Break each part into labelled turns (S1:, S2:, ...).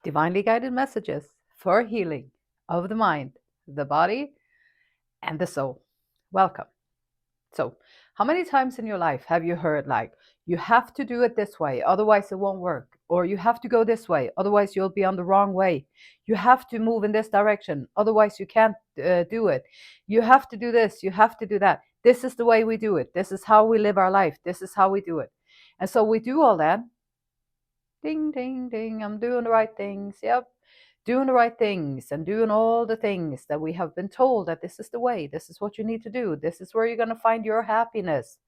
S1: divinely guided messages for healing of the mind, the body, and the soul. Welcome. So, how many times in your life have you heard, like, you have to do it this way, otherwise it won't work? Or you have to go this way, otherwise you'll be on the wrong way. You have to move in this direction, otherwise you can't do it. You have to do this, you have to do that. This is the way we do it. This is how we live our life. This is how we do it. And so we do all that. Ding, ding, ding. I'm doing the right things. Yep. Doing the right things and doing all the things that we have been told that this is the way. This is what you need to do. This is where you're going to find your happiness.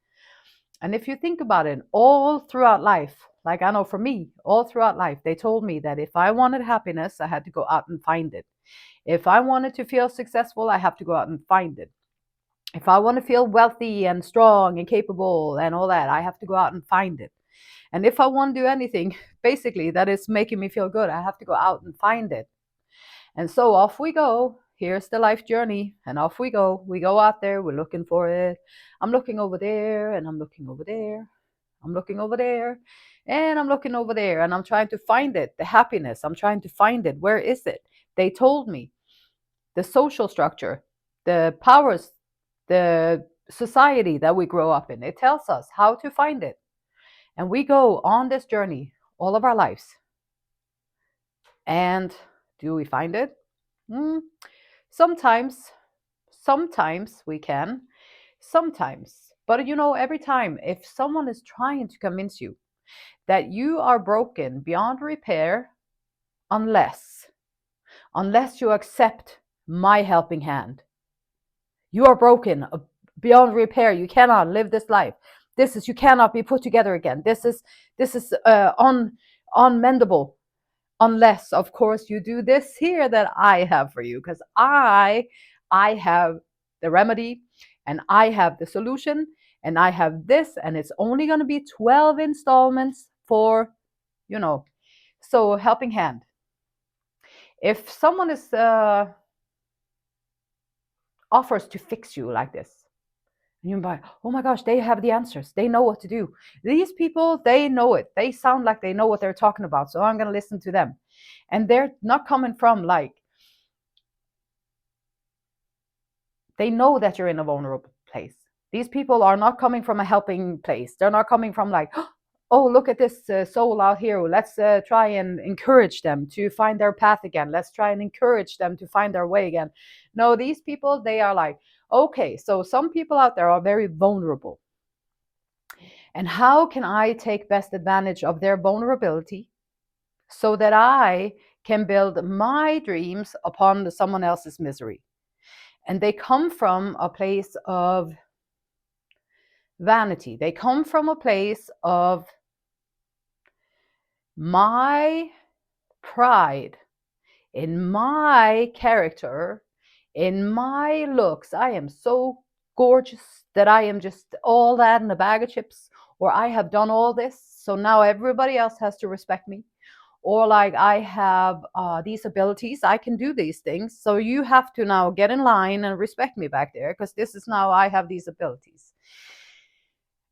S1: And if you think about it, all throughout life, like I know for me, all throughout life, they told me that if I wanted happiness, I had to go out and find it. If I wanted to feel successful, I have to go out and find it. If I want to feel wealthy and strong and capable and all that, I have to go out and find it. And if I want to do anything, basically, that is making me feel good, I have to go out and find it. And so off we go. Here's the life journey. And off we go. We go out there. We're looking for it. I'm looking over there and I'm looking over there. I'm looking over there and I'm looking over there. And I'm trying to find it. The happiness. I'm trying to find it. Where is it? They told me the social structure, the powers, the society that we grow up in. It tells us how to find it. And we go on this journey all of our lives. And do we find it? Sometimes we can, sometimes. But you know, every time, if someone is trying to convince you that you are broken beyond repair, unless you accept my helping hand, you are broken beyond repair. You cannot live this life. You cannot be put together again. This is unmendable, unless, of course, you do this here that I have for you, because I have the remedy and I have the solution and I have this, and it's only going to be 12 installments for, so helping hand. If someone is offers to fix you like this, and you're like, oh my gosh, they have the answers. They know what to do. These people, they know it. They sound like they know what they're talking about. So I'm going to listen to them. And they're not coming from like, they know that you're in a vulnerable place. These people are not coming from a helping place. They're not coming from like, oh, look at this soul out here. Let's try and encourage them to find their path again. Let's try and encourage them to find their way again. No, these people, they are like, okay, so some people out there are very vulnerable. And how can I take best advantage of their vulnerability so that I can build my dreams upon someone else's misery? And they come from a place of vanity. They come from a place of my pride in my character, in my looks. I am so gorgeous that I am just all that in a bag of chips, or I have done all this, so now everybody else has to respect me. Or like, I have these abilities, I can do these things, so you have to now get in line and respect me back there, because this is now, I have these abilities.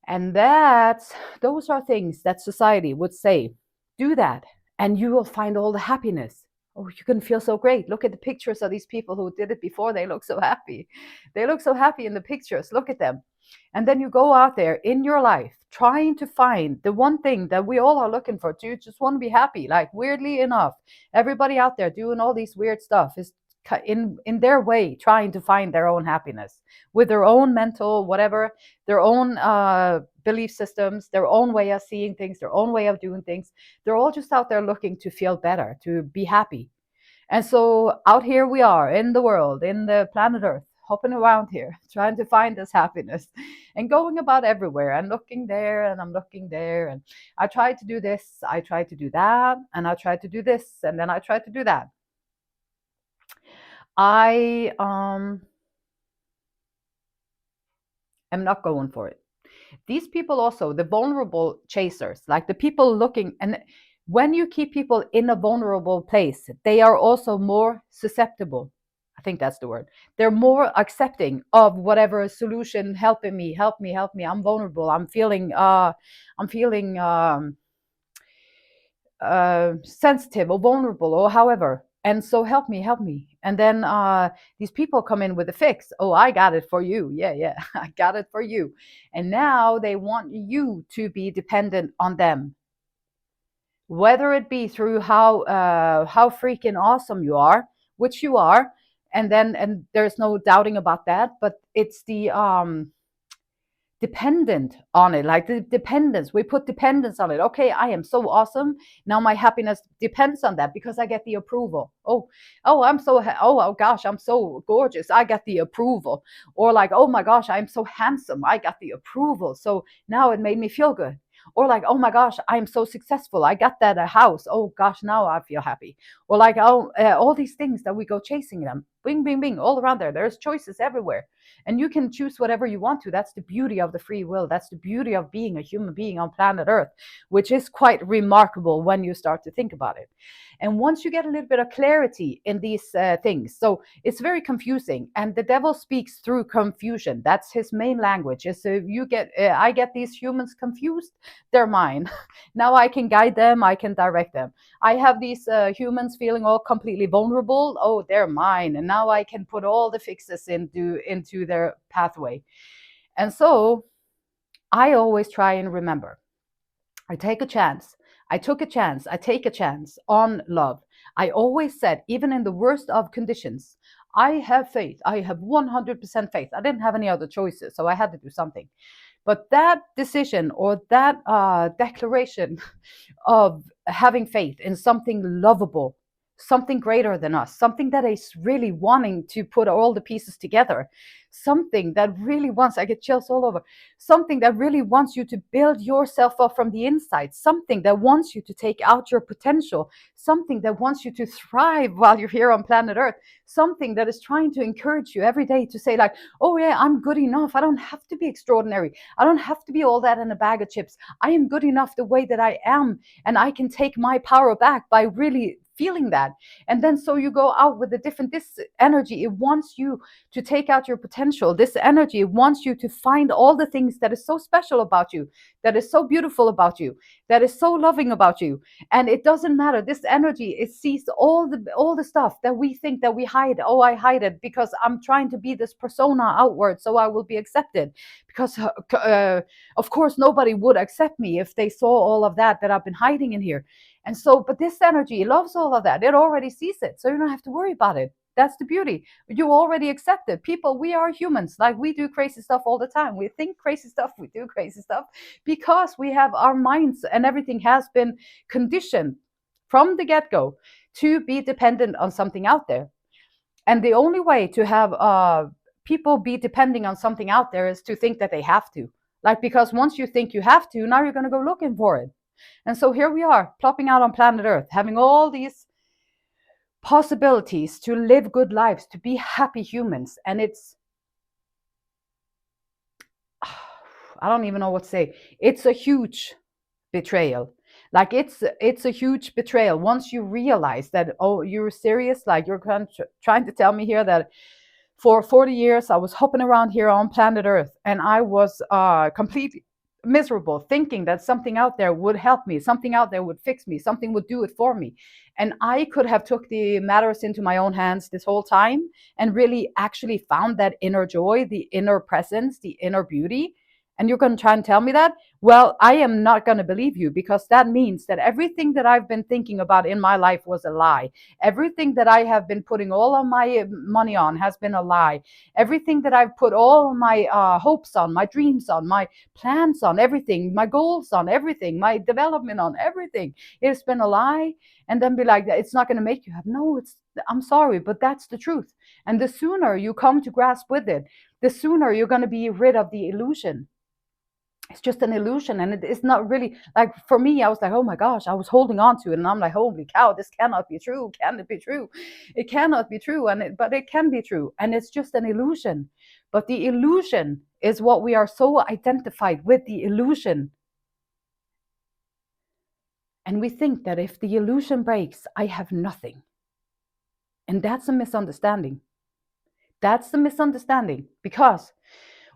S1: And those are things that society would say, do that and you will find all the happiness. Oh, you can feel so great. Look at the pictures of these people who did it before. They look so happy. They look so happy in the pictures. Look at them. And then you go out there in your life trying to find the one thing that we all are looking for. Do you just want to be happy? Like, weirdly enough, everybody out there doing all these weird stuff is in their way trying to find their own happiness with their own mental whatever, their own belief systems, their own way of seeing things, their own way of doing things. They're all just out there looking to feel better, to be happy. And so out here we are in the world, in the planet Earth, hopping around here, trying to find this happiness and going about everywhere and looking there and I'm looking there. And I tried to do this, I tried to do that, and I tried to do this, and then I tried to do that. I am not going for it. These people also, the vulnerable chasers, like the people looking, and when you keep people in a vulnerable place, they are also more susceptible. I think that's the word. They're more accepting of whatever solution, helping me, help me, help me. I'm vulnerable. I'm feeling sensitive or vulnerable or however. And so help me. And then these people come in with a fix. Oh, I got it for you. Yeah, I got it for you. And now they want you to be dependent on them, whether it be through how freaking awesome you are, which you are, and there's no doubting about that. But it's the dependent on it, like the dependence. We put dependence on it. Okay, I am so awesome. Now my happiness depends on that because I get the approval. Oh, oh gosh, I'm so gorgeous. I get the approval. Or like, oh my gosh, I'm so handsome. I got the approval. So now it made me feel good. Or like, oh my gosh, I'm so successful. I got that a house. Oh gosh, now I feel happy. Or like, all these things that we go chasing them. Bing, bing, bing, all around there. There's choices everywhere. And you can choose whatever you want to. That's the beauty of the free will. That's the beauty of being a human being on planet Earth, which is quite remarkable when you start to think about it. And once you get a little bit of clarity in these things, so it's very confusing, and the devil speaks through confusion. That's his main language. Is I get these humans confused, they're mine. Now I can guide them, I can direct them. I have these humans feeling all completely vulnerable. Oh, they're mine, and now I can put all the fixes into their pathway. And so I always try and remember, I take a chance. I took a chance. I take a chance on love. I always said, even in the worst of conditions, I have faith. I have 100% faith. I didn't have any other choices, so I had to do something. But that decision or that declaration of having faith in something lovable, something greater than us, something that is really wanting to put all the pieces together, something that really wants, I get chills all over, something that really wants you to build yourself up from the inside, something that wants you to take out your potential, something that wants you to thrive while you're here on planet Earth, something that is trying to encourage you every day to say like, oh yeah, I'm good enough. I don't have to be extraordinary. I don't have to be all that in a bag of chips. I am good enough the way that I am, and I can take my power back by really feeling that. And then so you go out with a different, this energy, it wants you to take out your potential. This energy wants you to find all the things that is so special about you, that is so beautiful about you, that is so loving about you. And it doesn't matter, this energy, it sees all the stuff that we think that we hide. Oh, I hide it because I'm trying to be this persona outward so I will be accepted, because of course nobody would accept me if they saw all of that I've been hiding in here. And so, but this energy loves all of that. It already sees it, so you don't have to worry about it. That's the beauty. You already accept it. People, we are humans. Like, we do crazy stuff all the time. We think crazy stuff. We do crazy stuff because we have our minds, and everything has been conditioned from the get-go to be dependent on something out there. And the only way to have people be depending on something out there is to think that they have to. Like, because once you think you have to, now you're going to go looking for it. And so here we are, plopping out on planet Earth, having all these possibilities to live good lives, to be happy humans. And it's, I don't even know what to say. It's a huge betrayal. Like, it's a huge betrayal once you realize that, oh, you're serious. Like, you're trying to tell me here that for 40 years I was hopping around here on planet Earth, and I was completely miserable, thinking that something out there would help me, something out there would fix me, something would do it for me. And I could have took the matters into my own hands this whole time and really actually found that inner joy, the inner presence, the inner beauty. And you're going to try and tell me that? Well, I am not going to believe you, because that means that everything that I've been thinking about in my life was a lie. Everything that I have been putting all of my money on has been a lie. Everything that I've put all my hopes on, my dreams on, my plans on, everything, my goals on, everything, my development on, everything, it's been a lie. And then be like, it's not going to make you happy. No, I'm sorry, but that's the truth. And the sooner you come to grasp with it, the sooner you're going to be rid of the illusion. It's just an illusion, and it is not really, like, for me, I was like, oh my gosh, I was holding on to it, and I'm like, holy cow, this cannot be true. Can it be true? It cannot be true. But it can be true, and it's just an illusion. But the illusion is what we are so identified with, the illusion. And we think that if the illusion breaks, I have nothing. And that's a misunderstanding. That's the misunderstanding, because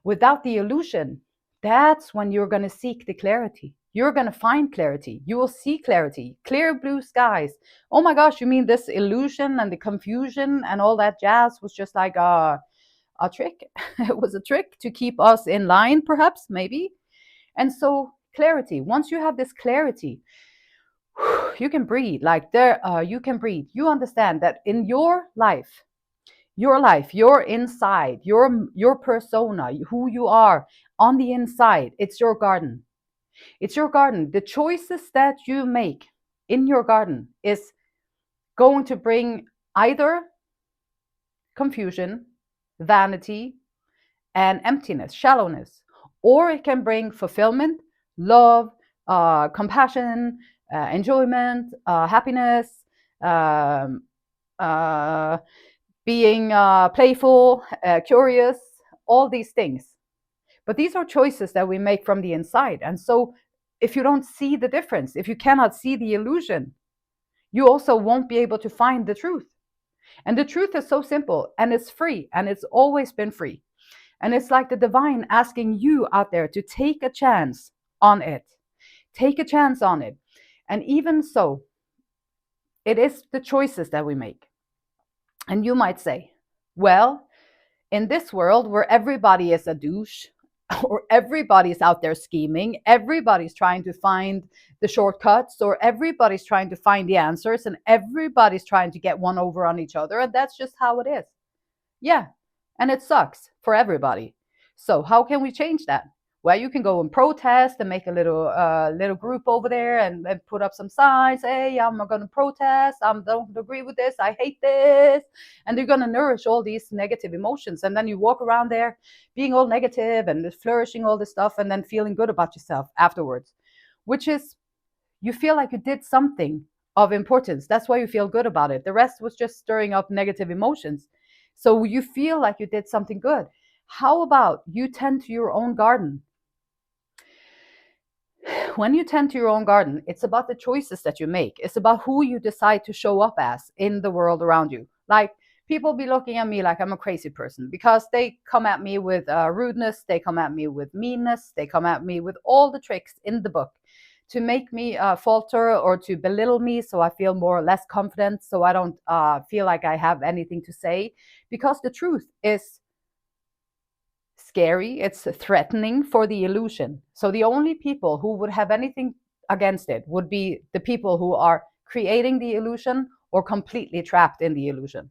S1: without the illusion, that's when you're going to seek the clarity. you're going to find clarity. You will see clarity, clear blue skies. Oh my gosh, you mean this illusion and the confusion and all that jazz was just like a trick? It was a trick to keep us in line, perhaps, maybe. And so clarity, once you have this clarity, you can breathe. Like there, you can breathe. You understand that in your life, your inside, your persona, who you are on the inside, it's your garden. It's your garden. The choices that you make in your garden is going to bring either confusion, vanity, and emptiness, shallowness, or it can bring fulfillment, love, compassion, enjoyment, happiness, um, uh, being playful, curious, all these things. But these are choices that we make from the inside. And so if you don't see the difference, if you cannot see the illusion, you also won't be able to find the truth. And the truth is so simple, and it's free, and it's always been free. And it's like the divine asking you out there to take a chance on it. Take a chance on it. And even so, it is the choices that we make. And you might say, well, in this world where everybody is a douche, or everybody's out there scheming, everybody's trying to find the shortcuts, or everybody's trying to find the answers, and everybody's trying to get one over on each other, and that's just how it is. Yeah, and it sucks for everybody. So how can we change that? Well, you can go and protest and make a little group over there and put up some signs. Hey, I'm not going to protest. I don't agree with this. I hate this. And they're going to nourish all these negative emotions. And then you walk around there being all negative and flourishing all this stuff and then feeling good about yourself afterwards, which is you feel like you did something of importance. That's why you feel good about it. The rest was just stirring up negative emotions. So you feel like you did something good. How about you tend to your own garden? When you tend to your own garden, it's about the choices that you make. It's about who you decide to show up as in the world around you. Like people be looking at me like I'm a crazy person because they come at me with rudeness, they come at me with meanness, they come at me with all the tricks in the book to make me falter or to belittle me so I feel more or less confident, so I don't feel like I have anything to say. Because the truth is scary, it's threatening for the illusion. So the only people who would have anything against it would be the people who are creating the illusion or completely trapped in the illusion.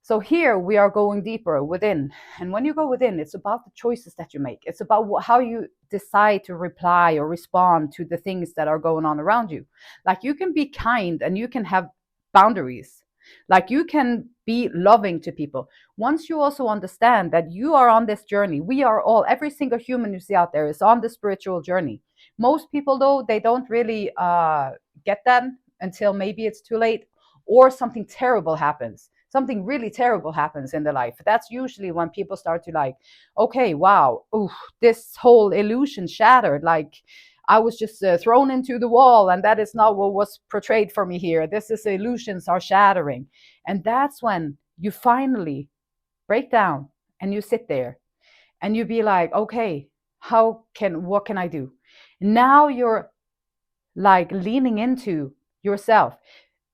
S1: So here we are going deeper within. And when you go within, it's about the choices that you make. It's about how you decide to reply or respond to the things that are going on around you. Like you can be kind and you can have boundaries. Like you can be loving to people. Once you also understand that you are on this journey, we are all, every single human you see out there is on the spiritual journey. Most people, though, they don't really get that until maybe it's too late or something terrible happens. Something really terrible happens in their life. That's usually when people start to like, okay, wow, ooh, this whole illusion shattered. Like I was just thrown into the wall, and that is not what was portrayed for me here. This is illusions are shattering. And that's when you finally break down and you sit there and you be like, okay, what can I do? Now you're like leaning into yourself.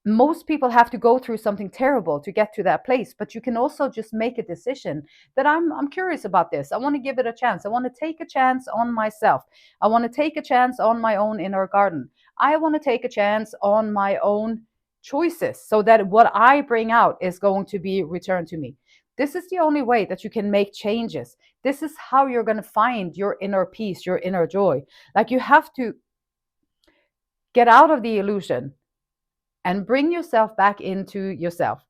S1: Most people have to go through something terrible to get to that place, but you can also just make a decision that I'm curious about this. I want to give it a chance. I want to take a chance on myself. I want to take a chance on my own inner garden. I want to take a chance on my own choices so that what I bring out is going to be returned to me. This is the only way that you can make changes. This is how you're going to find your inner peace, your inner joy. Like you have to get out of the illusion and bring yourself back into yourself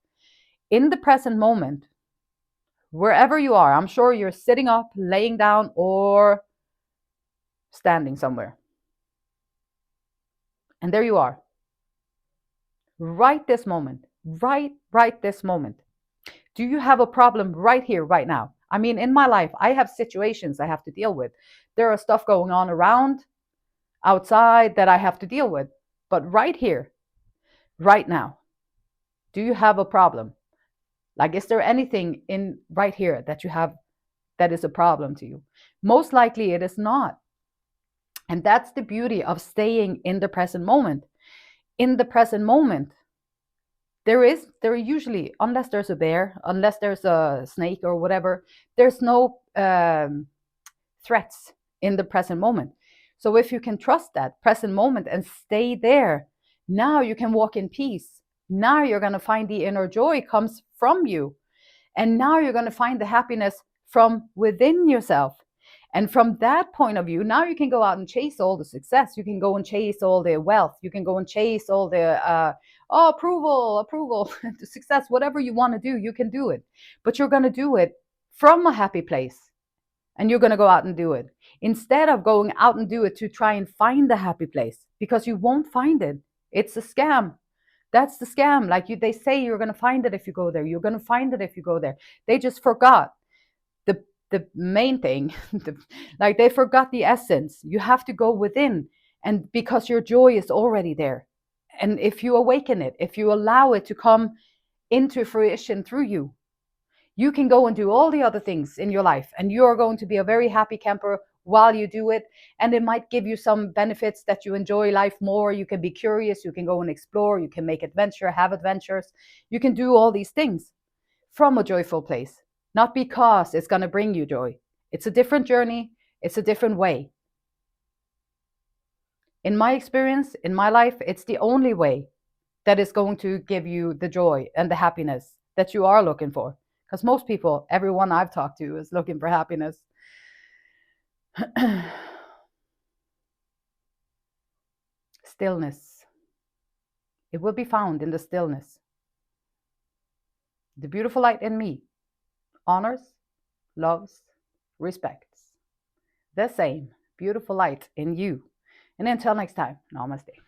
S1: in the present moment, wherever you are. I'm sure you're sitting up, laying down, or standing somewhere. And there you are. Right this moment, right this moment. Do you have a problem right here, right now? I mean, in my life, I have situations I have to deal with. There are stuff going on around, outside that I have to deal with. But right here, right now, do you have a problem? Like, is there anything in right here that you have that is a problem to you? Most likely it is not. And that's the beauty of staying in the present moment. In the present moment, there are usually, unless there's a bear, unless there's a snake or whatever, there's no threats in the present moment. So if you can trust that present moment and stay there, now you can walk in peace. Now you're going to find the inner joy comes from you. And now you're going to find the happiness from within yourself. And from that point of view, now you can go out and chase all the success. You can go and chase all the wealth. You can go and chase all the approval, the success, whatever you want to do, you can do it. But you're going to do it from a happy place. And you're going to go out and do it instead of going out and do it to try and find the happy place, because you won't find it. It's a scam. That's the scam. Like they say you're going to find it if you go there. You're going to find it if you go there. They just forgot the main thing. Like they forgot the essence. You have to go within, and because your joy is already there. And if you awaken it, if you allow it to come into fruition through you, you can go and do all the other things in your life, and you're going to be a very happy camper while you do it. And it might give you some benefits that you enjoy life more. You can be curious, you can go and explore, you can make adventure, have adventures, you can do all these things from a joyful place, not because it's going to bring you joy. It's a different journey, it's a different way. In my experience, in my life, it's the only way that is going to give you the joy and the happiness that you are looking for. Because most people, everyone I've talked to, is looking for happiness. Stillness. It will be found in the stillness. The beautiful light in me honors, loves, respects the same beautiful light in you. And until next time, namaste.